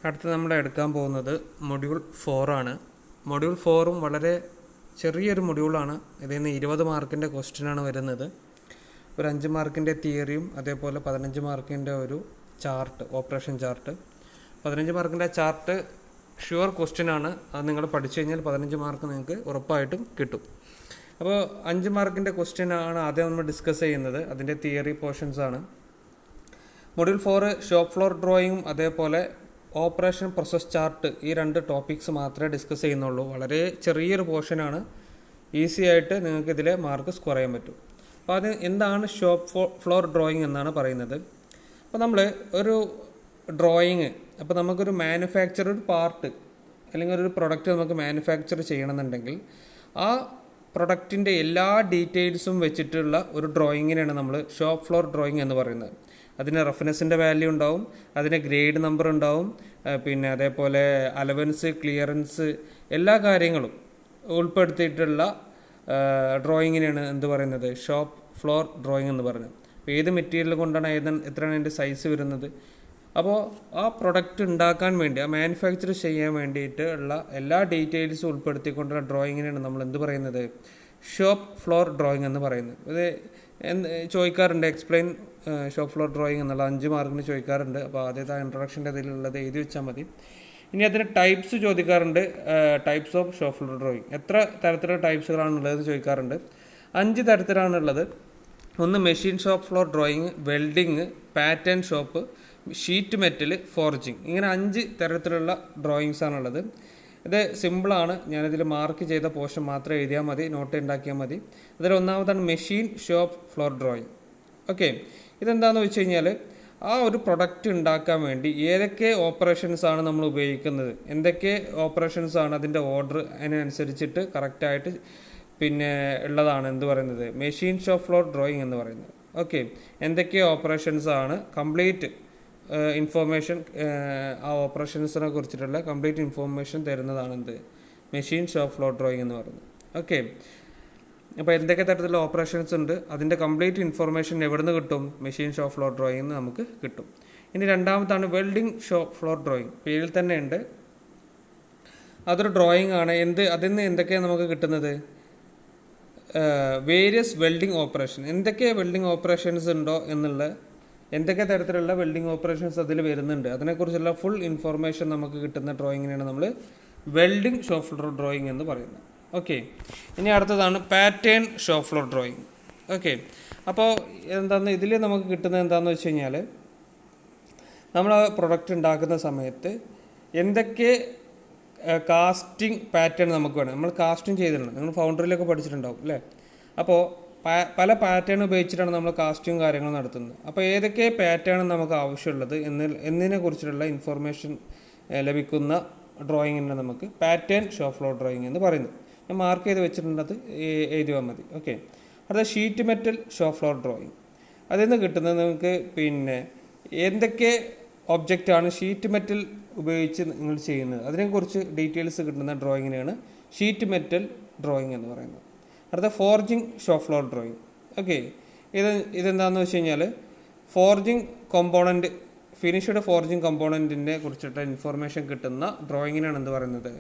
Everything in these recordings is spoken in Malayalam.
അടുത്ത് നമ്മൾ എടുക്കാൻ പോകുന്നത് മൊഡ്യൂൾ 4 ആണ്. മൊഡ്യൂൾ 4ഉം വളരെ ചെറിയൊരു മൊഡ്യൂളാണ്. ഇതിൽ നിന്ന് 20 മാർക്കിൻ്റെ ക്വസ്റ്റ്യനാണ് വരുന്നത്. ഒരു 5 മാർക്കിൻ്റെ തിയറിയും അതേപോലെ 15 മാർക്കിൻ്റെ ഒരു ചാർട്ട്, ഓപ്പറേഷൻ ചാർട്ട്. 15 മാർക്കിൻ്റെ ചാർട്ട് ഷുവർ ക്വസ്റ്റ്യനാണ്. അത് നിങ്ങൾ പഠിച്ചു കഴിഞ്ഞാൽ 15 മാർക്ക് നിങ്ങൾക്ക് ഉറപ്പായിട്ടും കിട്ടും. അപ്പോൾ 5 മാർക്കിൻ്റെ ക്വസ്റ്റ്യനാണ് ആദ്യം നമ്മൾ ഡിസ്കസ് ചെയ്യുന്നത്. അതിൻ്റെ തിയറി പോർഷൻസ് ആണ്. മൊഡ്യൂൾ 4 ഷോപ്പ് ഫ്ലോർ ഡ്രോയിങ്ങും അതേപോലെ ഓപ്പറേഷൻ പ്രോസസ് ചാർട്ട്, ഈ 2 ടോപ്പിക്സ് മാത്രമേ ഡിസ്കസ് ചെയ്യുന്നുള്ളൂ. വളരെ ചെറിയൊരു പോർഷനാണ്. ഈസി ആയിട്ട് നിങ്ങൾക്ക് ഇതിലെ മാർക്ക് സ്കോർ ചെയ്യാൻ പറ്റും. അപ്പോൾ അത് എന്താണ് ഷോപ്പ് ഫ്ലോർ ഡ്രോയിങ് എന്നാണ് പറയുന്നത്. അപ്പോൾ നമ്മൾ ഒരു ഡ്രോയിങ്, അപ്പോൾ നമുക്കൊരു മാനുഫാക്ചർഡ് പാർട്ട് അല്ലെങ്കിൽ ഒരു പ്രൊഡക്റ്റ് നമുക്ക് മാനുഫാക്ചർ ചെയ്യണമെന്നുണ്ടെങ്കിൽ ആ പ്രൊഡക്റ്റിൻ്റെ എല്ലാ ഡീറ്റെയിൽസും വെച്ചിട്ടുള്ള ഒരു ഡ്രോയിങ്ങിനാണ് നമ്മൾ ഷോപ്പ് ഫ്ലോർ ഡ്രോയിങ് എന്ന് പറയുന്നത്. അതിന് റഫ്നെസ്സിൻ്റെ വാല്യൂ ഉണ്ടാവും, അതിന് ഗ്രേഡ് നമ്പർ ഉണ്ടാവും, പിന്നെ അതേപോലെ അലവൻസ്, ക്ലിയറൻസ്, എല്ലാ കാര്യങ്ങളും ഉൾപ്പെടുത്തിയിട്ടുള്ള ഡ്രോയിങ്ങിനാണ് എന്ത് പറയുന്നത്, ഷോപ്പ് ഫ്ലോർ ഡ്രോയിങ് എന്ന് പറയുന്നത്. അപ്പോൾ ഏത് മെറ്റീരിയൽ കൊണ്ടാണ് എത്രയാണ് അതിൻ്റെ സൈസ് വരുന്നത്, അപ്പോൾ ആ പ്രൊഡക്റ്റ് ഉണ്ടാക്കാൻ വേണ്ടി, ആ മാനുഫാക്ചർ ചെയ്യാൻ വേണ്ടിയിട്ട് ഉള്ള എല്ലാ ഡീറ്റെയിൽസും ഉൾപ്പെടുത്തിക്കൊണ്ടുള്ള ഡ്രോയിങ്ങിനാണ് നമ്മൾ എന്ത് പറയുന്നത്, ഷോപ്പ് ഫ്ലോർ ഡ്രോയിങ് എന്ന് പറയുന്നത്. ഇത് ചോദിക്കാറുണ്ട്, എക്സ്പ്ലെയിൻ ഷോപ്പ് ഫ്ലോർ ഡ്രോയിങ് എന്നുള്ള 5 മാർക്കിന് ചോദിക്കാറുണ്ട്. അപ്പോൾ ആദ്യത്തെ ഇൻട്രൊഡക്ഷൻ്റെ ഇതിലുള്ളത് എഴുതി വെച്ചാൽ മതി. ഇനി അതിന് ടൈപ്സ് ചോദിക്കാറുണ്ട്. Types of shop floor drawing, എത്ര തരത്തിലുള്ള ടൈപ്സുകളാണുള്ളതെന്ന് ചോദിക്കാറുണ്ട്. 5 തരത്തിലാണുള്ളത്. ഒന്ന് machine shop floor drawing, welding, pattern shop, sheet metal, forging. ഇങ്ങനെ 5 തരത്തിലുള്ള ഡ്രോയിങ്സ് ആണുള്ളത്. ഇത് സിമ്പിളാണ്. ഞാനിതിൽ മാർക്ക് ചെയ്ത പോർഷൻ മാത്രം എഴുതിയാൽ മതി, നോട്ട് ഉണ്ടാക്കിയാൽ മതി. അതിൽ ഒന്നാമതാണ് machine shop floor drawing. Okay, ഇതെന്താണെന്ന് വെച്ച് കഴിഞ്ഞാൽ ആ ഒരു പ്രൊഡക്റ്റ് ഉണ്ടാക്കാൻ വേണ്ടി ഏതൊക്കെ ഓപ്പറേഷൻസ് ആണ് നമ്മൾ ഉപയോഗിക്കുന്നത്, എന്തൊക്കെ ഓപ്പറേഷൻസ് ആണ്, അതിൻ്റെ ഓർഡർ അതിനനുസരിച്ചിട്ട് കറക്റ്റായിട്ട് പിന്നെ ഉള്ളതാണ് എന്ത് പറയുന്നത്, മെഷീൻ ഷോപ്പ് ഫ്ലോർ ഡ്രോയിങ് എന്ന് പറയുന്നത്. ഓക്കെ, എന്തൊക്കെ ഓപ്പറേഷൻസ് ആണ്, കംപ്ലീറ്റ് ഇൻഫോർമേഷൻ, ആ ഓപ്പറേഷൻസിനെ കുറിച്ചിട്ടുള്ള കംപ്ലീറ്റ് ഇൻഫോർമേഷൻ തരുന്നതാണ് എന്ത്, മെഷീൻ ഷോപ്പ് ഫ്ലോർ ഡ്രോയിങ് എന്ന് പറയുന്നത്. ഓക്കെ, അപ്പോൾ എന്തൊക്കെ തരത്തിലുള്ള ഓപ്പറേഷൻസ് ഉണ്ട്, അതിൻ്റെ കംപ്ലീറ്റ് ഇൻഫോർമേഷൻ എവിടെ നിന്ന് കിട്ടും, മെഷീൻ ഷോപ്പ് ഫ്ലോർ ഡ്രോയിങ് നിന്ന് നമുക്ക് കിട്ടും. ഇനി രണ്ടാമത്താണ് വെൽഡിംഗ് ഷോപ്പ് ഫ്ലോർ ഡ്രോയിങ്. പേരിൽ തന്നെ ഉണ്ട്, അതൊരു ഡ്രോയിങ് ആണ്. അതിൽ നിന്ന് എന്തൊക്കെയാണ് നമുക്ക് കിട്ടുന്നത്, വേരിയസ് വെൽഡിംഗ് ഓപ്പറേഷൻ, എന്തൊക്കെ വെൽഡിംഗ് ഓപ്പറേഷൻസ് ഉണ്ടോ എന്നുള്ള, എന്തൊക്കെ തരത്തിലുള്ള വെൽഡിംഗ് ഓപ്പറേഷൻസ് അതിൽ വരുന്നുണ്ട്, അതിനെക്കുറിച്ചുള്ള ഫുൾ ഇൻഫോർമേഷൻ നമുക്ക് കിട്ടുന്ന ഡ്രോയിങ്ങിനാണ് നമ്മൾ വെൽഡിംഗ് ഷോപ്പ് ഫ്ലോർ ഡ്രോയിങ് എന്ന് പറയുന്നത്. ഓക്കെ, ഇനി അടുത്തതാണ് pattern shop floor drawing. Okay, അപ്പോൾ ഇതിൽ നമുക്ക് കിട്ടുന്നത് എന്താണെന്ന് വെച്ച് കഴിഞ്ഞാൽ, നമ്മൾ ആ പ്രൊഡക്റ്റ് ഉണ്ടാക്കുന്ന സമയത്ത് എന്തൊക്കെ കാസ്റ്റിംഗ് പാറ്റേൺ നമുക്ക് വേണം. നമ്മൾ കാസ്റ്റിംഗ് ചെയ്തിട്ടുണ്ട്, നിങ്ങൾ ഫൗണ്ടറിയിലൊക്കെ പഠിച്ചിട്ടുണ്ടാവും അല്ലേ. അപ്പോൾ പല പാറ്റേൺ ഉപയോഗിച്ചിട്ടാണ് നമ്മൾ കാസ്റ്റിംഗ് കാര്യങ്ങൾ നടത്തുന്നത്. അപ്പോൾ ഏതൊക്കെ പാറ്റേൺ നമുക്ക് ആവശ്യമുള്ളത് എന്നതിനെ കുറിച്ചിട്ടുള്ള ഇൻഫോർമേഷൻ ലഭിക്കുന്ന ഡ്രോയിങ്ങിനെ നമുക്ക് പാറ്റേൺ ഷോപ്പ് ഫ്ലോർ ഡ്രോയിങ് എന്ന് പറയുന്നത്. ഞാൻ മാർക്ക് ചെയ്ത് വെച്ചിട്ടുണ്ട്, അത് എഴുതിയാൽ മതി. ഓക്കെ, അടുത്ത sheet metal shop floor drawing. അതിൽ നിന്ന് കിട്ടുന്നത് നമുക്ക് പിന്നെ എന്തൊക്കെ ഒബ്ജക്റ്റാണ് ഷീറ്റ് മെറ്റൽ ഉപയോഗിച്ച് നിങ്ങൾ ചെയ്യുന്നത്, അതിനെക്കുറിച്ച് ഡീറ്റെയിൽസ് കിട്ടുന്ന ഡ്രോയിങ്ങിനെയാണ് ഷീറ്റ് മെറ്റൽ ഡ്രോയിങ് എന്ന് പറയുന്നത്. അടുത്ത forging shop floor drawing. Okay, ഇതെന്താണെന്ന് വെച്ച് കഴിഞ്ഞാൽ ഫോർജിങ് കോമ്പോണൻറ്റ്, ഫിനിഷ്ഡ് ഫോർജിങ് കോമ്പോണൻറ്റിനെ കുറിച്ചിട്ട് ഇൻഫോർമേഷൻ കിട്ടുന്ന ഡ്രോയിങ്ങിനാണ് എന്ത് പറയുന്നത്,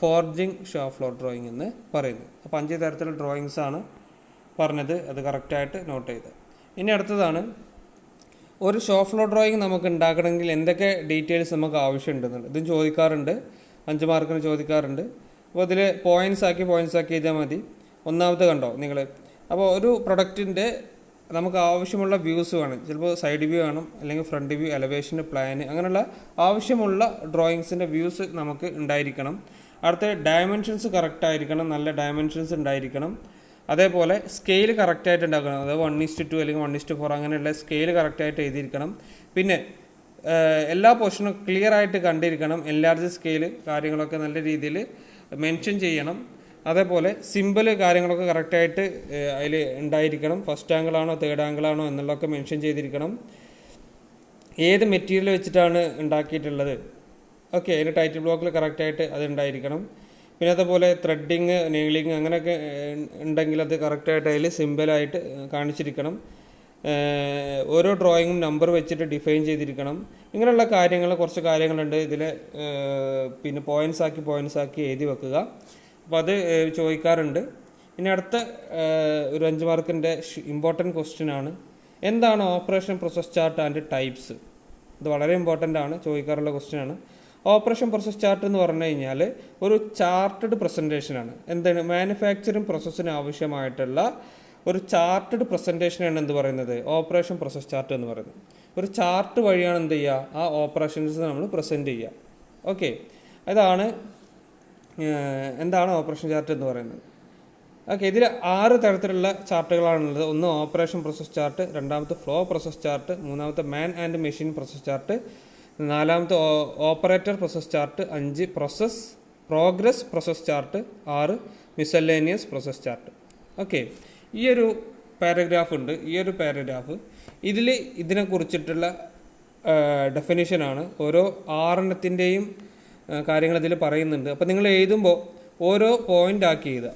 ഫോർജിങ് ഷോപ്പ് ഫ്ലോർ ഡ്രോയിങ് എന്ന് പറയുന്നത്. അപ്പോൾ 5 തരത്തിലുള്ള ഡ്രോയിങ്സ് ആണ് പറഞ്ഞത്, അത് കറക്റ്റായിട്ട് നോട്ട് ചെയ്ത്. ഇനി അടുത്തതാണ് ഒരു ഷോപ്പ് ഫ്ലോർ ഡ്രോയിങ് നമുക്ക് ഉണ്ടാക്കണമെങ്കിൽ എന്തൊക്കെ ഡീറ്റെയിൽസ് നമുക്ക് ആവശ്യമുണ്ടെന്നുള്ളത്. ഇതും ചോദിക്കാറുണ്ട്, 5 മാർക്കിന് ചോദിക്കാറുണ്ട്. അപ്പോൾ ഇതിൽ പോയിൻറ്റ്സ് ആക്കി എഴുതിയാൽ മതി. ഒന്നാമത്തെ കണ്ടോ നിങ്ങൾ, അപ്പോൾ ഒരു പ്രൊഡക്റ്റിൻ്റെ നമുക്ക് ആവശ്യമുള്ള വ്യൂസ് വേണം. ചിലപ്പോൾ സൈഡ് വ്യൂ വേണം, അല്ലെങ്കിൽ ഫ്രണ്ട് വ്യൂ, എലവേഷന്, പ്ലാന്, അങ്ങനെയുള്ള ആവശ്യമുള്ള ഡ്രോയിങ്സിൻ്റെ വ്യൂസ് നമുക്ക് ഉണ്ടായിരിക്കണം. അടുത്ത ഡയമെൻഷൻസ് കറക്റ്റ് ആയിരിക്കണം, നല്ല ഡയമെൻഷൻസ് ഉണ്ടായിരിക്കണം. അതേപോലെ സ്കെയിൽ കറക്റ്റായിട്ട് ഉണ്ടാക്കണം, അതായത് 1:2 അല്ലെങ്കിൽ 1:4 അങ്ങനെയുള്ള സ്കെയിൽ കറക്റ്റായിട്ട് എഴുതിയിരിക്കണം. പിന്നെ എല്ലാ പോർഷനും ക്ലിയർ ആയിട്ട് കണ്ടിരിക്കണം, എൻലാർജ് സ്കെയിൽ കാര്യങ്ങളൊക്കെ നല്ല രീതിയിൽ മെൻഷൻ ചെയ്യണം. അതേപോലെ സിമ്പിൾ കാര്യങ്ങളൊക്കെ കറക്റ്റായിട്ട് അതിൽ ഉണ്ടായിരിക്കണം. ഫസ്റ്റ് ആംഗിളാണോ തേർഡ് ആംഗിളാണോ എന്നുള്ളതൊക്കെ മെൻഷൻ ചെയ്തിരിക്കണം. ഏത് മെറ്റീരിയൽ വെച്ചിട്ടാണ് ഉണ്ടാക്കിയിട്ടുള്ളത്, ഓക്കെ, അതിൻ്റെ ടൈറ്റിൽ ബ്ലോക്കിൽ കറക്റ്റായിട്ട് അത് ഉണ്ടായിരിക്കണം. പിന്നെ അതുപോലെ ത്രെഡിങ്, നെയിലിങ് അങ്ങനെയൊക്കെ ഉണ്ടെങ്കിൽ അത് കറക്റ്റായിട്ട് അതിൽ സിമ്പിളായിട്ട് കാണിച്ചിരിക്കണം. ഓരോ ഡ്രോയിങ്ങും നമ്പർ വെച്ചിട്ട് ഡിഫൈൻ ചെയ്തിരിക്കണം. ഇങ്ങനെയുള്ള കുറച്ച് കാര്യങ്ങളുണ്ട് ഇതിൽ. പിന്നെ പോയിൻറ്റ്സ് ആക്കി എഴുതി വെക്കുക. അപ്പോൾ അത് ചോദിക്കാറുണ്ട്. ഇനി അടുത്ത ഒരു 5 മാർക്കിൻ്റെ ഇമ്പോർട്ടൻറ്റ് ക്വസ്റ്റ്യൻ ആണ്, എന്താണ് operation process chart and types. ഇത് വളരെ ഇമ്പോർട്ടൻ്റ് ആണ്, ചോദിക്കാറുള്ള ക്വസ്റ്റ്യൻ ആണ്. ഓപ്പറേഷൻ പ്രോസസ് ചാർട്ട് എന്ന് പറഞ്ഞു കഴിഞ്ഞാൽ ഒരു ചാർട്ടഡ് പ്രസൻറ്റേഷനാണ്. എന്താണ് മാനുഫാക്ചറിങ് പ്രോസസ്സിന് ആവശ്യമായിട്ടുള്ള ഒരു ചാർട്ടഡ് പ്രസൻറ്റേഷനാണ് എന്ത് പറയുന്നത്, ഓപ്പറേഷൻ പ്രോസസ് ചാർട്ട് എന്ന് പറയുന്നത്. ഒരു ചാർട്ട് വഴിയാണ് എന്ത് ചെയ്യുക, ആ ഓപ്പറേഷൻസ് നമ്മൾ പ്രസൻറ്റ് ചെയ്യുക. ഓക്കെ, അതാണ് എന്താണ് ഓപ്പറേഷൻ ചാർട്ട് എന്ന് പറയുന്നത്. ഓക്കെ, ഇതിൽ 6 തരത്തിലുള്ള ചാർട്ടുകളാണുള്ളത്. ഒന്ന് ഓപ്പറേഷൻ പ്രോസസ് ചാർട്ട്, രണ്ടാമത്തെ ഫ്ലോ പ്രോസസ് ചാർട്ട്, മൂന്നാമത്തെ man and machine process chart, നാലാമത്തെ operator process chart, 5 progress process chart, 6 miscellaneous process chart. Okay, ഈ ഒരു പാരഗ്രാഫ് ഉണ്ട്. ഈ ഒരു പാരഗ്രാഫ് ഇതിനെക്കുറിച്ചിട്ടുള്ള ഡെഫിനിഷനാണ്. ഓരോ 6 കാര്യങ്ങൾ ഇതിൽ പറയുന്നുണ്ട്. അപ്പോൾ നിങ്ങൾ എഴുതുമ്പോൾ ഓരോ പോയിൻ്റ് ആക്കി എഴുതുക.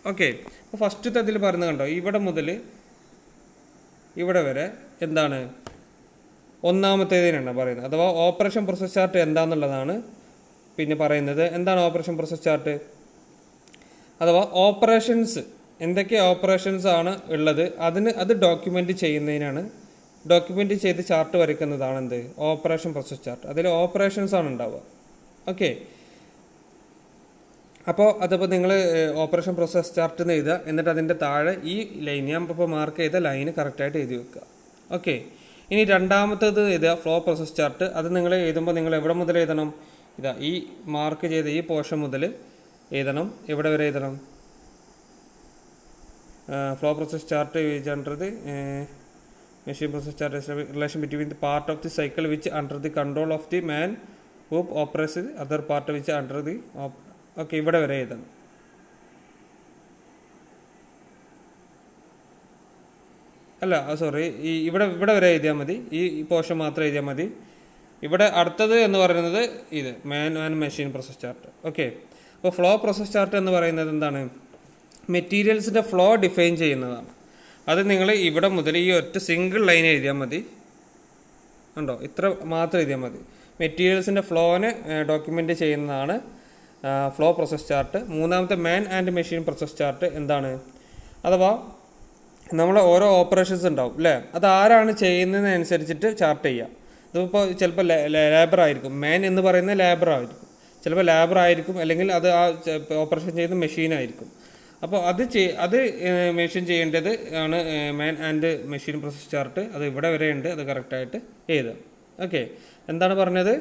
ഓക്കെ, അപ്പോൾ ഫസ്റ്റത്തെ അതിൽ പറയുന്നത് കണ്ടോ, ഇവിടെ മുതൽ ഇവിടെ വരെ എന്താണ് ഒന്നാമത്തേതിനാണ് പറയുന്നത്. അഥവാ ഓപ്പറേഷൻ പ്രോസസ് ചാർട്ട് എന്താണെന്നുള്ളതാണ് പിന്നെ പറയുന്നത്. എന്താണ് ഓപ്പറേഷൻ പ്രോസസ് ചാർട്ട്? അഥവാ ഓപ്പറേഷൻസ്, എന്തൊക്കെ ഓപ്പറേഷൻസ് ആണ് ഉള്ളത് അത് ഡോക്യുമെൻ്റ് ചെയ്യുന്നതിനാണ്, ഡോക്യുമെൻ്റ് ചെയ്ത് ചാർട്ട് വരയ്ക്കുന്നതാണ് എന്ത്, ഓപ്പറേഷൻ പ്രോസസ് ചാർട്ട്. അതിൽ ഓപ്പറേഷൻസ് ആണ് ഉണ്ടാവുക. ഓക്കെ, അപ്പോൾ നിങ്ങൾ ഓപ്പറേഷൻ പ്രോസസ് ചാർട്ട് എന്ന് എഴുതുക. എന്നിട്ട് അതിൻ്റെ താഴെ ഈ ലൈൻ, ഞാൻ ഇപ്പോൾ മാർക്ക് ചെയ്ത ലൈന് കറക്റ്റായിട്ട് എഴുതി വെക്കുക. ഓക്കെ, ഇനി രണ്ടാമത്തേത് എഴുതുക ഫ്ലോ പ്രോസസ് ചാർട്ട്. അത് നിങ്ങൾ എഴുതുമ്പോൾ നിങ്ങൾ എവിടെ മുതൽ എഴുതണം, ഈ മാർക്ക് ചെയ്ത ഈ പോർഷൻ മുതൽ എഴുതണം. എവിടെ വരെ എഴുതണം? ഫ്ലോ പ്രോസസ് ചാർട്ട് എഴുതേണ്ടത് machine process chart relation between the part of the cycle which under the control of the man who operates other part which under the okay, ഇവിടെ വരെ എഴുതണം. അല്ല സോറി, ഇവിടെ വരെ എഴുതിയാൽ മതി. ഈ പോർഷൻ മാത്രം എഴുതിയാൽ മതി. ഇവിടെ അടുത്തത് എന്ന് പറയുന്നത് ഇത് മാൻ and machine process chart. Okay, അപ്പോൾ ഫ്ലോ പ്രോസസ് ചാർട്ട് എന്ന് പറയുന്നത് എന്താണ്, മെറ്റീരിയൽസിൻ്റെ ഫ്ലോ ഡിഫൈൻ ചെയ്യുന്നതാണ്. അത് നിങ്ങൾ ഇവിടെ മുതൽ ഈ ഒറ്റ സിംഗിൾ ലൈൻ എഴുതിയാൽ മതി. ഉണ്ടോ, ഇത്ര മാത്രം എഴുതിയാൽ മതി. മെറ്റീരിയൽസിൻ്റെ ഫ്ലോനെ ഡോക്യുമെൻ്റ് ചെയ്യുന്നതാണ് ഫ്ലോ പ്രോസസ് ചാർട്ട്. മൂന്നാമത്തെ man and machine process chart എന്താണ്, അഥവാ നമ്മൾ ഓരോ ഓപ്പറേഷൻസ് ഉണ്ടാവും അല്ലേ, അത് ആരാണ് ചെയ്യുന്നതിനനുസരിച്ചിട്ട് ചാർട്ട് ചെയ്യുക. ഇതിപ്പോൾ ചിലപ്പോൾ ലേബർ ആയിരിക്കും, മാൻ എന്ന് പറയുന്നത് ലേബർ ആയിരിക്കും, ചിലപ്പോൾ ലേബർ ആയിരിക്കും, അല്ലെങ്കിൽ അത് ആ ഓപ്പറേഷൻ ചെയ്യുന്ന മെഷീനായിരിക്കും. അപ്പോൾ അത് മെഷീൻ ചെയ്യേണ്ടത് ആണ് മാൻ ആൻഡ് മെഷീൻ പ്രോസസ് ചാർട്ട്. അത് ഇവിടെ വരെ ഉണ്ട്, അത് കറക്റ്റായിട്ട് എഴുതുക. ഓക്കെ, എന്താണ് പറഞ്ഞത്,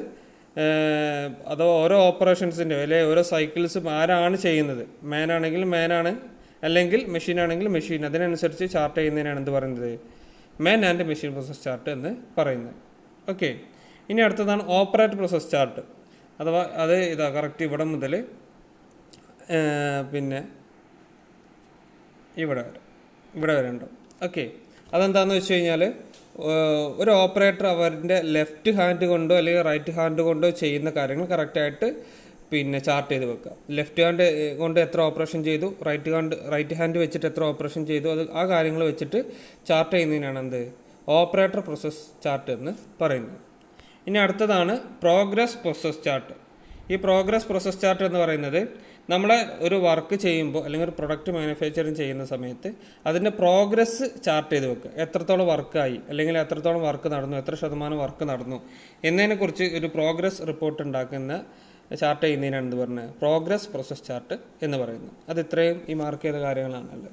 അതോ ഓരോ ഓപ്പറേഷൻസിൻ്റെ അല്ലെങ്കിൽ ഓരോ സൈക്കിൾസും ആരാണ് ചെയ്യുന്നത്, മാൻ ആണെങ്കിൽ മാനാണ്, അല്ലെങ്കിൽ മെഷീൻ ആണെങ്കിൽ മെഷീൻ, അതിനനുസരിച്ച് ചാർട്ട് ചെയ്യുന്നതിനാണ് എന്ത് പറയുന്നത്, മാൻ ആൻഡ് മെഷീൻ പ്രോസസ് ചാർട്ട് എന്ന് പറയുന്നത്. ഓക്കെ, ഇനി അടുത്തതാണ് ഓപ്പറേറ്റ് പ്രോസസ് ചാർട്ട്. അഥവാ അത് കറക്റ്റ് ഇവിടെ മുതൽ പിന്നെ ഇവിടെ വരെ ഉണ്ടാവും. ഓക്കെ, അതെന്താണെന്ന് വെച്ച് കഴിഞ്ഞാൽ ഒരു ഓപ്പറേറ്റർ അവരുടെ ലെഫ്റ്റ് ഹാൻഡ് കൊണ്ടോ അല്ലെങ്കിൽ റൈറ്റ് ഹാൻഡ് കൊണ്ടോ ചെയ്യുന്ന കാര്യങ്ങൾ കറക്റ്റായിട്ട് പിന്നെ ചാർട്ട് ചെയ്ത് വെക്കുക. ലെഫ്റ്റ് ഹാൻഡ് കൊണ്ട് എത്ര ഓപ്പറേഷൻ ചെയ്തു, റൈറ്റ് ഹാൻഡ് വെച്ചിട്ട് എത്ര ഓപ്പറേഷൻ ചെയ്തു, അത് ആ കാര്യങ്ങൾ വെച്ചിട്ട് ചാർട്ട് ചെയ്യുന്നതിനാണ് എന്ത്, ഓപ്പറേറ്റർ പ്രോസസ് ചാർട്ട് എന്ന് പറയുന്നത്. ഇനി അടുത്തതാണ് പ്രോഗ്രസ് പ്രോസസ് ചാർട്ട്. ഈ പ്രോഗ്രസ് പ്രോസസ് ചാർട്ട് എന്ന് പറയുന്നത് നമ്മളെ ഒരു വർക്ക് ചെയ്യുമ്പോൾ അല്ലെങ്കിൽ ഒരു പ്രൊഡക്റ്റ് മാനുഫാക്ചറിങ് ചെയ്യുന്ന സമയത്ത് അതിൻ്റെ പ്രോഗ്രസ് ചാർട്ട് ചെയ്ത് വെക്കുക. എത്രത്തോളം വർക്കായി, അല്ലെങ്കിൽ എത്രത്തോളം വർക്ക് നടന്നു, എത്ര ശതമാനം വർക്ക് നടന്നു എന്നതിനെക്കുറിച്ച് ഒരു പ്രോഗ്രസ് റിപ്പോർട്ട് ഉണ്ടാക്കുന്ന ചാർട്ട് ചെയ്യുന്നതിനാണ് എന്ത് പറയുന്നത്, പ്രോഗ്രസ് പ്രോസസ് ചാർട്ട് എന്ന് പറയുന്നത്. അത് ഇത്രയും ഈ മാർക്ക് ചെയ്ത കാര്യങ്ങളാണല്ലോ.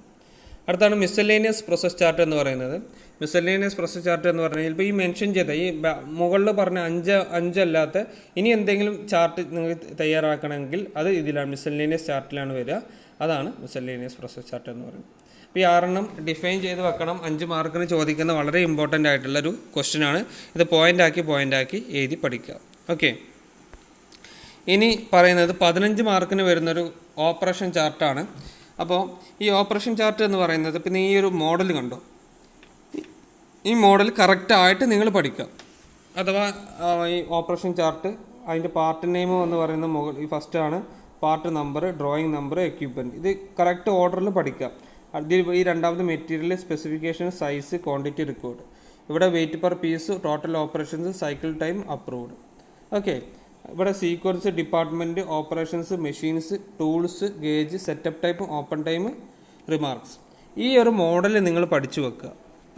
അടുത്താണ് മിസലേനിയസ് പ്രോസസ് ചാർട്ട് എന്ന് പറയുന്നത്. മിസലേനിയസ് പ്രോസസ് ചാർട്ട് എന്ന് പറഞ്ഞാൽ ഇപ്പോൾ ഈ മെൻഷൻ ചെയ്ത ഈ മുകളിൽ പറഞ്ഞ അഞ്ചല്ലാത്ത ഇനി എന്തെങ്കിലും ചാർട്ട് നിങ്ങൾക്ക് തയ്യാറാക്കണമെങ്കിൽ അത് ഇതിലാണ്, മിസലേനിയസ് ചാർട്ടിലാണ് വരിക. അതാണ് മിസലേനിയസ് പ്രോസസ് ചാർട്ട് എന്ന് പറയുന്നത്. അപ്പോൾ ഈ 6 ഡിഫൈൻ ചെയ്ത് വെക്കണം. 5 മാർക്കിന് ചോദിക്കുന്ന വളരെ ഇമ്പോർട്ടൻ്റ് ആയിട്ടുള്ളൊരു ക്വസ്റ്റ്യനാണ്. ഇത് പോയിൻ്റാക്കി എഴുതി പഠിക്കുക. ഓക്കെ, ഇനി പറയുന്നത് 15 മാർക്കിന് വരുന്നൊരു ഓപ്പറേഷൻ ചാർട്ടാണ്. അപ്പോൾ ഈ ഓപ്പറേഷൻ ചാർട്ട് എന്ന് പറയുന്നത് പിന്നെ ഈ ഒരു മോഡൽ കണ്ടോ, ഈ മോഡൽ കറക്റ്റായിട്ട് നിങ്ങൾ പഠിക്കുക. അഥവാ ഈ ഓപ്പറേഷൻ ചാർട്ട് അതിൻ്റെ പാർട്ട് നെയിം എന്ന് പറയുന്ന ഈ ഫസ്റ്റ് ആണ് part number, drawing number, equipment. ഇത് കറക്റ്റ് ഓർഡറിൽ പഠിക്കുക. അതിൽ ഈ രണ്ടാമത് material specification, size, quantity record. ഇവിടെ weight per piece, total operations, cycle time approved. Okay, ഇവിടെ sequence, department, operations, machines, tools, gauge, setup type, open time, remarks. ഈ ഒരു മോഡൽ നിങ്ങൾ പഠിച്ചു വെക്കുക.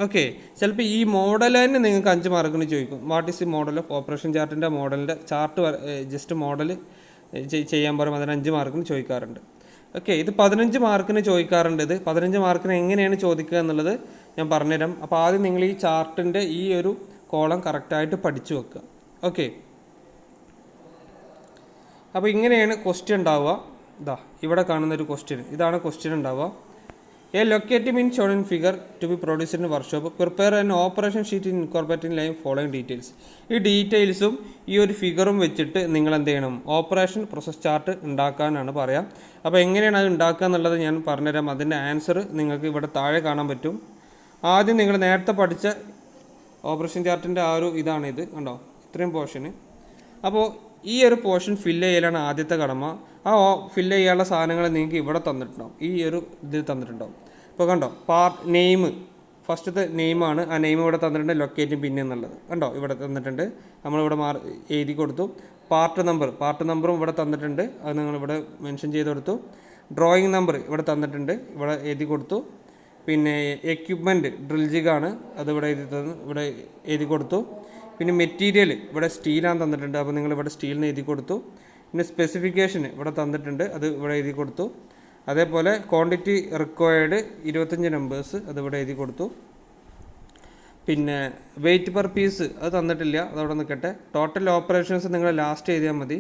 ഓക്കെ, ചിലപ്പോൾ ഈ മോഡൽ തന്നെ നിങ്ങൾക്ക് 5 മാർക്കിന് ചോദിക്കും. What is the model of operation ചാർട്ടിൻ്റെ മോഡലിൻ്റെ ചാർട്ട് ജസ്റ്റ് മോഡൽ ചെയ്യാൻ പറയുമ്പോൾ അതിന് 5 മാർക്കിന് ചോദിക്കാറുണ്ട്. ഓക്കെ, ഇത് 15 മാർക്കിന് ചോദിക്കാറുണ്ട്. ഇത് 15 മാർക്കിന് എങ്ങനെയാണ് ചോദിക്കുക എന്നുള്ളത് ഞാൻ പറഞ്ഞുതരാം. അപ്പോൾ ആദ്യം നിങ്ങൾ ഈ ചാർട്ടിൻ്റെ ഈ ഒരു കോളം കറക്റ്റായിട്ട് പഠിച്ചു വെക്കുക. ഓക്കെ, അപ്പോൾ ഇങ്ങനെയാണ് ക്വസ്റ്റ്യൻ ഉണ്ടാവുക. ഇവിടെ കാണുന്നൊരു ക്വസ്റ്റ്യൻ, ഇതാണ് ക്വസ്റ്റ്യൻ ഉണ്ടാവുക. A locate mean shown in figure to B produced in workshop, prepare an operation sheet in incorporating line following details. ഈ ഡീറ്റെയിൽസും ഈ ഒരു ഫിഗറും വെച്ചിട്ട് നിങ്ങൾ എന്ത് ചെയ്യണം? ഓപ്പറേഷൻ പ്രോസസ് ചാർട്ട് ഉണ്ടാക്കാനാണ് പറയാം. അപ്പോൾ എങ്ങനെയാണ് അത് ഉണ്ടാക്കുക എന്നുള്ളത് ഞാൻ പറഞ്ഞുതരാം. അതിൻ്റെ ആൻസർ നിങ്ങൾക്ക് ഇവിടെ താഴെ കാണാൻ പറ്റും. ആദ്യം നിങ്ങൾ നേരത്തെ പഠിച്ച ഓപ്പറേഷൻ ചാർട്ടിൻ്റെ ആ ഒരു ഇതാണിത്, കണ്ടോ, ഇത്രയും പോർഷന്. അപ്പോൾ ഈ ഒരു പോർഷൻ ഫില്ല് ചെയ്യലാണ് ആദ്യത്തെ കടമ. ആ ഫില്ല് ചെയ്യാനുള്ള സാധനങ്ങൾ നിങ്ങൾക്ക് ഇവിടെ തന്നിട്ടുണ്ടാവും, ഈ ഒരു ഇതിൽ തന്നിട്ടുണ്ടാവും. ഇപ്പോൾ കണ്ടോ, നെയിം, ഫസ്റ്റത്തെ നെയിമാണ്. ആ നെയിം ഇവിടെ തന്നിട്ടുണ്ട്, ലൊക്കേറ്റും പിന്നെ എന്നുള്ളത് കണ്ടോ ഇവിടെ തന്നിട്ടുണ്ട്. നമ്മളിവിടെ എഴുതി കൊടുത്തു. പാർട്ട് നമ്പറും ഇവിടെ തന്നിട്ടുണ്ട്, അത് നിങ്ങളിവിടെ മെൻഷൻ ചെയ്ത് കൊടുത്തു. ഡ്രോയിങ് നമ്പർ ഇവിടെ തന്നിട്ടുണ്ട്, ഇവിടെ എഴുതി കൊടുത്തു. പിന്നെ എക്യുപ്മെൻറ്റ് ഡ്രിൽ ജിഗാണ്, അതിവിടെ ഇവിടെ എഴുതി കൊടുത്തു. പിന്നെ മെറ്റീരിയൽ ഇവിടെ സ്റ്റീലാണ് തന്നിട്ടുണ്ട്, അപ്പോൾ നിങ്ങൾ ഇവിടെ സ്റ്റീലിന് എഴുതി കൊടുത്തു. പിന്നെ സ്പെസിഫിക്കേഷൻ ഇവിടെ തന്നിട്ടുണ്ട്, അത് ഇവിടെ എഴുതി കൊടുത്തു. അതേപോലെ ക്വാണ്ടിറ്റി റിക്വയർഡ് 25 നമ്പേഴ്സ്, അതിവിടെ എഴുതി കൊടുത്തു. പിന്നെ വെയിറ്റ് പെർ പീസ് അത് തന്നിട്ടില്ല, അതവിടെ നിൽക്കട്ടെ. ടോട്ടൽ ഓപ്പറേഷൻസ് നിങ്ങൾ ലാസ്റ്റ് എഴുതിയാൽ മതി,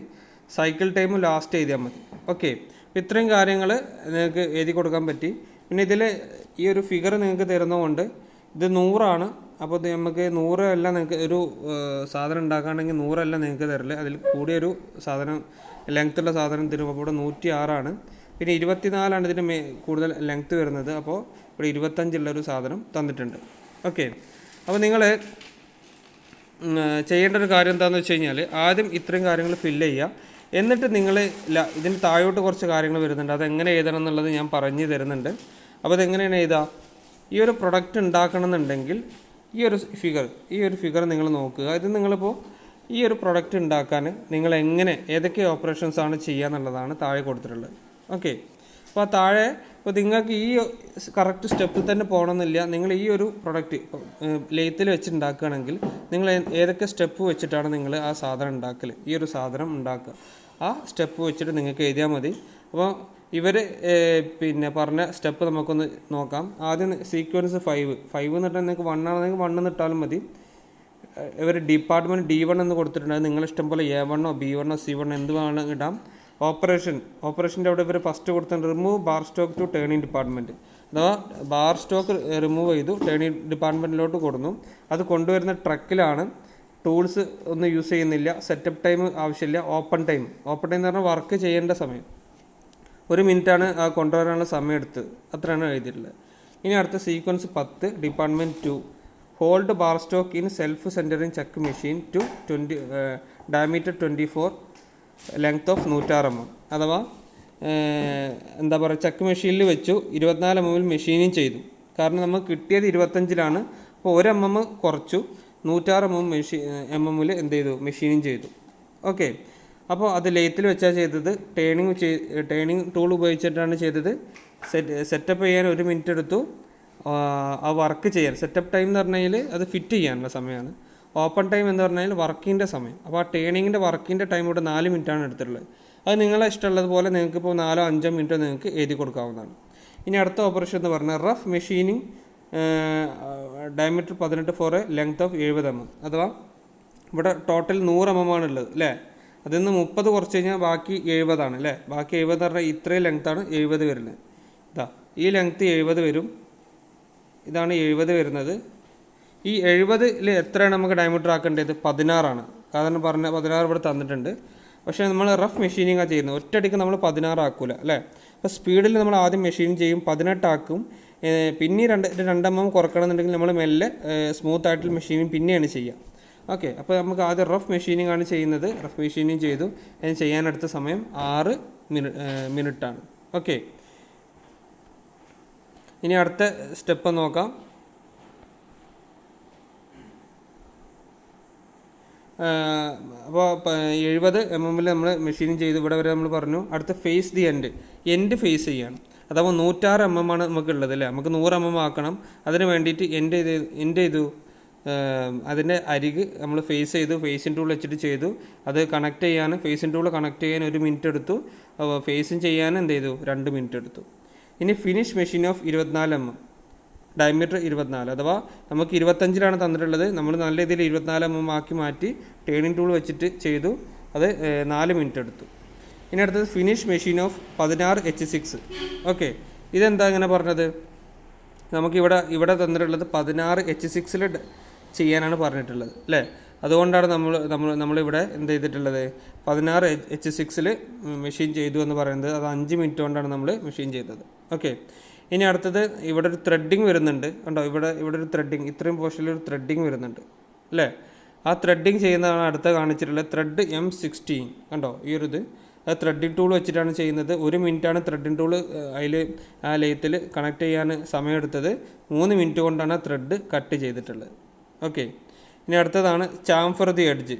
സൈക്കിൾ ടൈമും ലാസ്റ്റ് എഴുതിയാൽ മതി. ഓക്കെ, അപ്പോൾ ഇത്രയും കാര്യങ്ങൾ നിങ്ങൾക്ക് എഴുതി കൊടുക്കാൻ പറ്റി. പിന്നെ ഇതിൽ ഈ ഒരു ഫിഗർ നിങ്ങൾക്ക് തരുന്നതുകൊണ്ട് ഇത് 100 അപ്പോൾ ഇത് നമുക്ക് 100 അല്ല, നിങ്ങൾക്ക് ഒരു സാധനം ഉണ്ടാക്കുകയാണെങ്കിൽ 100 അല്ല നിങ്ങൾക്ക് തരില്ല, അതിൽ കൂടിയൊരു സാധനം ലെങ്ത്തുള്ള സാധനം തരും. അപ്പോൾ ഇവിടെ 106. പിന്നെ 24 ഇതിന് കൂടുതൽ ലെങ്ത്ത് വരുന്നത്, അപ്പോൾ ഇവിടെ 25 ഒരു സാധനം തന്നിട്ടുണ്ട്. ഓക്കെ, അപ്പോൾ നിങ്ങൾ ചെയ്യേണ്ട ഒരു കാര്യം എന്താണെന്ന് വെച്ച് കഴിഞ്ഞാൽ ആദ്യം ഇത്രയും കാര്യങ്ങൾ ഫില്ല് ചെയ്യുക. എന്നിട്ട് നിങ്ങൾ ഇതിന് താഴോട്ട് കുറച്ച് കാര്യങ്ങൾ വരുന്നുണ്ട്, അതെങ്ങനെ എഴുതണം എന്നുള്ളത് ഞാൻ പറഞ്ഞു തരുന്നുണ്ട്. അപ്പോൾ അതെങ്ങനെയാണ് എഴുതുക? ഈ ഒരു പ്രൊഡക്റ്റ് ഉണ്ടാക്കണമെന്നുണ്ടെങ്കിൽ ഈ ഒരു ഫിഗർ നിങ്ങൾ നോക്കുക. ഇത് നിങ്ങളിപ്പോൾ ഈ ഒരു പ്രൊഡക്റ്റ് ഉണ്ടാക്കാൻ നിങ്ങൾ ഏതൊക്കെ ഓപ്പറേഷൻസ് ആണ് ചെയ്യുക എന്നുള്ളതാണ് താഴെ കൊടുത്തിട്ടുള്ളത്. ഓക്കെ, അപ്പോൾ താഴെ ഇപ്പോൾ നിങ്ങൾക്ക് ഈ കറക്റ്റ് സ്റ്റെപ്പിൽ തന്നെ പോകണമെന്നില്ല. നിങ്ങൾ ഈ ഒരു പ്രൊഡക്റ്റ് ലെയ്ത്തിൽ വെച്ച് ഉണ്ടാക്കുകയാണെങ്കിൽ നിങ്ങൾ ഏതൊക്കെ സ്റ്റെപ്പ് വെച്ചിട്ടാണ് നിങ്ങൾ ആ സാധനം ഉണ്ടാക്കൽ, ഈ ഒരു സാധനം ഉണ്ടാക്കുക, ആ സ്റ്റെപ്പ് വെച്ചിട്ട് നിങ്ങൾക്ക് എഴുതിയാൽ മതി. അപ്പോൾ ഇവർ പിന്നെ പറഞ്ഞ സ്റ്റെപ്പ് നമുക്കൊന്ന് നോക്കാം. ആദ്യം സീക്വൻസ് 5 എന്ന് പറഞ്ഞാൽ നിങ്ങൾക്ക് 1 ആണെങ്കിൽ 1 എന്ന് ഇട്ടാലും മതി. ഇവർ ഡിപ്പാർട്ട്മെൻറ്റ് D1 എന്ന് കൊടുത്തിട്ടുണ്ട്, നിങ്ങൾ ഇഷ്ടം പോലെ A1 B1 C1 എന്ത് വേണം ഇടാം. ഓപ്പറേഷൻ്റെ അവിടെ ഇവർ ഫസ്റ്റ് കൊടുത്തിട്ടുണ്ട് remove bar stock to turning department, അഥവാ ബാർ സ്റ്റോക്ക് റിമൂവ് ചെയ്തു ടേണിംഗ് ഡിപ്പാർട്ട്മെൻറ്റിലോട്ട് കൊടുന്നു. അത് കൊണ്ടുവരുന്ന ട്രക്കിലാണ്. ടൂൾസ് ഒന്നും യൂസ് ചെയ്യുന്നില്ല. സെറ്റപ്പ് ടൈം ആവശ്യമില്ല. ഓപ്പൺ ടൈം എന്ന് പറഞ്ഞാൽ വർക്ക് ചെയ്യേണ്ട സമയം 1 മിനിറ്റാണ് ആ കൊണ്ടുവരാനുള്ള സമയം എടുത്ത്, അത്രയാണ് എഴുതിയിട്ടുള്ളത്. ഇനി അടുത്ത sequence 10 department 2 hold bar stock in self centering check machine to 20 diameter 24 length of 106 mm, അഥവാ എന്താ പറയുക, ചെക്ക് മെഷീനിൽ വെച്ചു 24 mm മെഷീനിങ് ചെയ്തു. കാരണം നമുക്ക് കിട്ടിയത് 25 അപ്പോൾ 1 mm കുറച്ചു 106 mm എന്ത് ചെയ്തു, മെഷീനിങ് ചെയ്തു. ഓക്കെ, അപ്പോൾ അത് ലെയ്ത്തിൽ വെച്ചാൽ ചെയ്തത്. ടേണിങ് ടൂൾ ഉപയോഗിച്ചിട്ടാണ് ചെയ്തത്. സെറ്റപ്പ് ചെയ്യാൻ 1 മിനിറ്റ് എടുത്തു. ആ വർക്ക് ചെയ്യാൻ സെറ്റപ്പ് ടൈം എന്ന് പറഞ്ഞാൽ അത് ഫിറ്റ് ചെയ്യാനുള്ള സമയമാണ്. ഓപ്പൺ ടൈം എന്ന് പറഞ്ഞാൽ വർക്കിൻ്റെ സമയം. അപ്പോൾ ആ ടേണിങ്ങിൻ്റെ വർക്കിൻ്റെ ടൈം ഇവിടെ 4 മിനിറ്റാണ് എടുത്തിട്ടുള്ളത്. അത് നിങ്ങളെ ഇഷ്ടമുള്ളതുപോലെ നിങ്ങൾക്ക് ഇപ്പോൾ 4-5 മിനിറ്റ് നിങ്ങൾക്ക് എഴുതി കൊടുക്കാവുന്നതാണ്. ഇനി അടുത്ത ഓപ്പറേഷൻ എന്ന് പറഞ്ഞാൽ rough machining diameter 18 four length of 70 mm, അഥവാ ഇവിടെ ടോട്ടൽ 100 mm ആണുള്ളത് അല്ലേ. അതിൽ നിന്ന് 30 കുറച്ച് കഴിഞ്ഞാൽ ബാക്കി 70 അല്ലേ. ബാക്കി 70 പറഞ്ഞാൽ ഇത്രയും ലെങ്ത്താണ് 70 വരുന്നത്. ഈ ലെങ്ത്ത് 70 വരും. ഇതാണ് 70 വരുന്നത്. ഈ 70-ൽ എത്രയാണ് നമുക്ക് ഡയമീറ്റർ ആക്കേണ്ടത്? 16. കാരണം 16 ഇവിടെ തന്നിട്ടുണ്ട്. പക്ഷേ നമ്മൾ റഫ് മെഷീനിങ്ങാണ് ചെയ്യുന്നത്. ഒറ്റയടിക്ക് നമ്മൾ 16 ആക്കൂല അല്ലേ. അപ്പോൾ സ്പീഡിൽ നമ്മൾ ആദ്യം മെഷീൻ ചെയ്യും, 18 ആക്കും. പിന്നെ 2 mm കുറക്കണമെന്നുണ്ടെങ്കിൽ നമ്മൾ മെല്ലെ സ്മൂത്ത് ആയിട്ടുള്ള മെഷീനിങ് പിന്നെയാണ് ചെയ്യുക. ഓക്കെ, അപ്പോൾ നമുക്ക് ആദ്യം റഫ് മെഷീനിങ് ആണ് ചെയ്യുന്നത്. റഫ് മെഷീനിങ് ചെയ്തു. അതിന് ചെയ്യാനെടുത്ത സമയം 6 മിനിറ്റാണ്. ഓക്കെ, ഇനി അടുത്ത സ്റ്റെപ്പ് നോക്കാം. അപ്പോൾ 70 mm നമ്മൾ മെഷീനിങ് ചെയ്ത് ഇവിടെ വരെ നമ്മൾ പറഞ്ഞു. അടുത്ത ഫേസ് ദി എൻഡ് ഫേസ് ചെയ്യണം. അഥവാ 106 mm ആണ് നമുക്കുള്ളത് അല്ലേ. നമുക്ക് 100 mm ആക്കണം. അതിന് വേണ്ടിയിട്ട് എൻ്റെ അതിൻ്റെ അരിക് നമ്മൾ ഫേസിൻ ടൂൾ വെച്ചിട്ട് ചെയ്തു. അത് കണക്ട് ചെയ്യാൻ ഫേസിൻ ടൂൾ കണക്ട് ചെയ്യാൻ 1 മിനിറ്റ് എടുത്തു. ഫേസും ചെയ്യാൻ 2 മിനിറ്റ് എടുത്തു. ഇനി finish machine of 24 mm, diameter 24, അഥവാ നമുക്ക് 25 തന്നിട്ടുള്ളത്. നമ്മൾ നല്ല രീതിയിൽ 24 mm ആക്കി മാറ്റി ടേണിംഗ് ടൂൾ വെച്ചിട്ട് ചെയ്തു. അത് 4 മിനിറ്റ് എടുത്തു. ഇനി അടുത്തത് finish machine of 16H6. Okay, ഇതെന്താ ഇങ്ങനെ പറഞ്ഞത്? നമുക്കിവിടെ തന്നിട്ടുള്ളത് 16H6 ചെയ്യാനാണ് പറഞ്ഞിട്ടുള്ളത് അല്ലേ. അതുകൊണ്ടാണ് നമ്മളിവിടെ എന്ത് ചെയ്തിട്ടുള്ളത്, 16H6 മെഷീൻ ചെയ്തു എന്ന് പറയുന്നത്. അത് 5 മിനിറ്റ് കൊണ്ടാണ് നമ്മൾ മെഷീൻ ചെയ്തത്. ഓക്കെ, ഇനി അടുത്തത് ഇവിടെ ഒരു ത്രെഡിങ് വരുന്നുണ്ട് കണ്ടോ. ഇവിടെ ഒരു ത്രെഡിങ്, ഇത്രയും പോർഷനിൽ ഒരു ത്രെഡിങ് വരുന്നുണ്ട് അല്ലേ. ആ ത്രെഡിങ് ചെയ്യുന്നതാണ് അടുത്ത കാണിച്ചിട്ടുള്ളത്. ത്രെഡ് M16 കണ്ടോ. ഈ ഒരു ഇത് ത്രെഡിങ് ടൂൾ വെച്ചിട്ടാണ് ചെയ്യുന്നത്. 1 മിനിറ്റാണ് ത്രെഡിങ് ടൂൾ അതിൽ ആ ലെയ്ത്തിൽ കണക്ട് ചെയ്യാൻ സമയമെടുത്തത്. 3 മിനിറ്റ് കൊണ്ടാണ് ആ ത്രെഡ് കട്ട് ചെയ്തിട്ടുള്ളത്. ഓക്കെ, ഇനി അടുത്തതാണ് ചാംഫർ ദി എഡ്ജ്.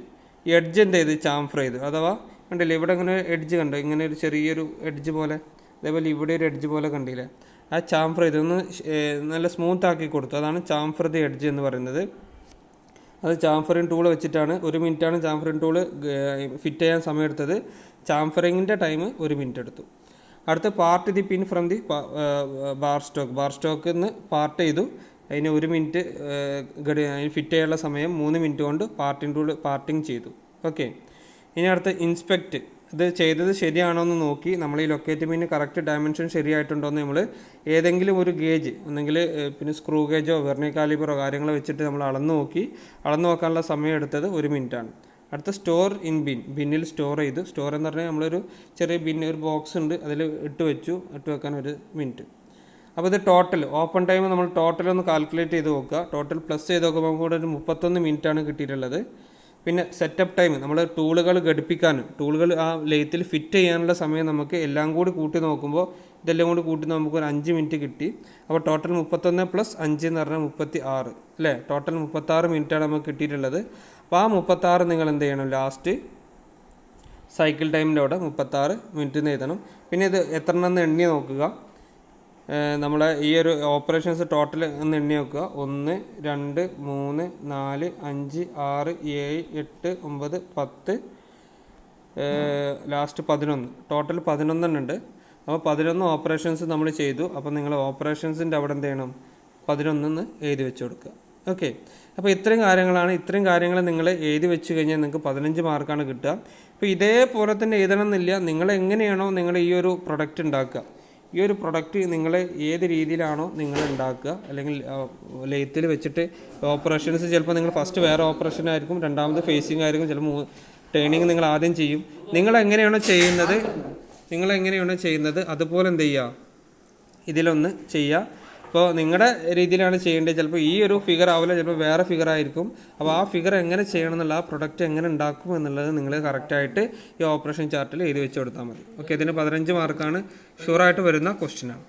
ഈ എഡ്ജ് എന്ത് ചെയ്ത് ചാംഫർ ചെയ്തു, അഥവാ കണ്ടില്ലേ ഇവിടെ ഇങ്ങനെ എഡ്ജ് കണ്ടോ, ഇങ്ങനെ ഒരു ചെറിയൊരു എഡ്ജ് പോലെ, അതേപോലെ ഇവിടെ ഒരു എഡ്ജ് പോലെ കണ്ടില്ലേ. ആ ചാംഫർ ചെയ്ത് ഒന്ന് നല്ല സ്മൂത്ത് ആക്കി കൊടുത്തു. അതാണ് ചാംഫർ ദി എഡ്ജ് എന്ന് പറയുന്നത്. അത് ചാംഫറിങ് ടൂൾ വെച്ചിട്ടാണ്. 1 മിനിറ്റാണ് ചാംഫറിങ് ടൂൾ ഫിറ്റ് ചെയ്യാൻ സമയമെടുത്തത്. ചാംഫറിങ്ങിൻ്റെ ടൈം 1 മിനിറ്റ് എടുത്തു. അടുത്ത part the pin from the bar സ്റ്റോക്കിൽ നിന്ന് പാർട്ട് ചെയ്തു. അതിന് 1 മിനിറ്റ് അതിന് ഫിറ്റ് ചെയ്യാനുള്ള സമയം 3 മിനിറ്റ് കൊണ്ട് പാർട്ടിങ് ചെയ്തു. ഓക്കെ, ഇനി അടുത്ത ഇൻസ്പെക്റ്റ്. ഇത് ചെയ്തത് ശരിയാണോ എന്ന് നോക്കി നമ്മൾ ഈ ലൊക്കേറ്റ് പിന്ന് കറക്റ്റ് ഡയമെൻഷൻ ശരിയായിട്ടുണ്ടോ എന്ന് നമ്മൾ ഏതെങ്കിലും ഒരു ഗേജ് ഒന്നെങ്കിൽ പിന്നെ സ്ക്രൂ ഗേജോ വെർണി കാലിബറോ കാര്യങ്ങൾ വെച്ചിട്ട് നമ്മൾ അളന്ന് നോക്കാനുള്ള സമയം എടുത്തത് 1 മിനിറ്റാണ്. അടുത്ത സ്റ്റോർ ഇൻ ബിന്നിൽ സ്റ്റോർ ചെയ്തു. സ്റ്റോർ എന്ന് പറഞ്ഞാൽ നമ്മളൊരു ചെറിയ ഒരു ബോക്സ് ഉണ്ട്, അതിൽ ഇട്ട് വെക്കാൻ 1 മിനിറ്റ്. അപ്പോൾ ഇത് ടോട്ടൽ ഓപ്പൺ ടൈം നമ്മൾ ടോട്ടൽ ഒന്ന് കാൽക്കുലേറ്റ് ചെയ്ത് നോക്കുക. ടോട്ടൽ പ്ലസ് ചെയ്ത് നോക്കുമ്പോൾ നമുക്ക് ഒരു 31 മിനിറ്റാണ് കിട്ടിയിട്ടുള്ളത്. പിന്നെ സെറ്റപ്പ് ടൈം, നമ്മൾ ടൂളുകൾ ഘടിപ്പിക്കാനും ടൂളുകൾ ആ ലെയ്ത്തിൽ ഫിറ്റ് ചെയ്യാനുള്ള സമയം നമുക്ക് എല്ലാം കൂടി കൂട്ടി നോക്കുമ്പോൾ ഇതെല്ലാം കൂടി കൂട്ടി നമുക്കൊരു 5 മിനിറ്റ് കിട്ടി. അപ്പോൾ ടോട്ടൽ 31 + 5 എന്ന് പറഞ്ഞാൽ 36 അല്ലേ. ടോട്ടൽ 36 മിനിറ്റാണ് നമുക്ക് കിട്ടിയിട്ടുള്ളത്. അപ്പോൾ ആ 36 നിങ്ങൾ എന്ത് ചെയ്യണം, ലാസ്റ്റ് സൈക്കിൾ ടൈമിൻ്റെ അവിടെ 36 മിനിറ്റ് എഴുതണം. പിന്നെ ഇത് എത്ര എണ്ണം എണ്ണി നോക്കുക. നമ്മളെ ഈ ഒരു ഓപ്പറേഷൻസ് ടോട്ടൽ ഒന്ന് എണ്ണി നോക്കുക. 1 2 3 4 5 6 7 8 9 10 ലാസ്റ്റ് 11. ടോട്ടൽ 11 ഉണ്ട്. അപ്പോൾ 11 ഓപ്പറേഷൻസ് നമ്മൾ ചെയ്തു. അപ്പോൾ നിങ്ങൾ ഓപ്പറേഷൻസിൻ്റെ അവിടെ എന്ത് ചെയ്യണം, 11 എഴുതി വെച്ച് കൊടുക്കുക. ഓക്കെ, അപ്പോൾ ഇത്രയും കാര്യങ്ങൾ നിങ്ങൾ എഴുതി വെച്ച് കഴിഞ്ഞാൽ നിങ്ങൾക്ക് 15 മാർക്കാണ് കിട്ടുക. അപ്പോൾ ഇതേപോലെ തന്നെ എഴുതണം എന്നില്ല. നിങ്ങൾ എങ്ങനെയാണോ നിങ്ങൾ ഈ ഒരു പ്രൊഡക്റ്റ് ഉണ്ടാക്കുക, ഈ ഒരു പ്രൊഡക്റ്റ് നിങ്ങൾ ഏത് രീതിയിലാണോ നിങ്ങൾ ഉണ്ടാക്കുക, അല്ലെങ്കിൽ ലെയ്ത്തിൽ വെച്ചിട്ട് ഓപ്പറേഷൻസ് ചിലപ്പോൾ നിങ്ങൾ ഫസ്റ്റ് വേറെ ഓപ്പറേഷൻ ആയിരിക്കും, രണ്ടാമത് ഫേസിങ് ആയിരിക്കും, ചിലപ്പോൾ ടേണിങ് നിങ്ങൾ ആദ്യം ചെയ്യും. നിങ്ങൾ എങ്ങനെയാണോ ചെയ്യുന്നത് അതുപോലെ എന്ത് ചെയ്യുക, ഇതിലൊന്ന് ചെയ്യുക. അപ്പോൾ നിങ്ങളുടെ രീതിയിലാണ് ചെയ്യേണ്ടത്. ചിലപ്പോൾ ഈ ഒരു ഫിഗർ ആവില്ല, ചിലപ്പോൾ വേറെ ഫിഗർ ആയിരിക്കും. അപ്പോൾ ആ ഫിഗർ എങ്ങനെ ചെയ്യണം എന്നുള്ള, ആ പ്രൊഡക്റ്റ് എങ്ങനെ ഉണ്ടാക്കും എന്നുള്ളത് നിങ്ങൾ കറക്റ്റായിട്ട് ഈ ഓപ്പറേഷൻ ചാർട്ടിൽ എഴുതി വെച്ച് കൊടുത്താൽ മതി. ഓക്കെ, ഇതിന് 15 മാർക്കാണ് ഷുവറായിട്ട് വരുന്ന ക്വസ്റ്റ്യനാണ്.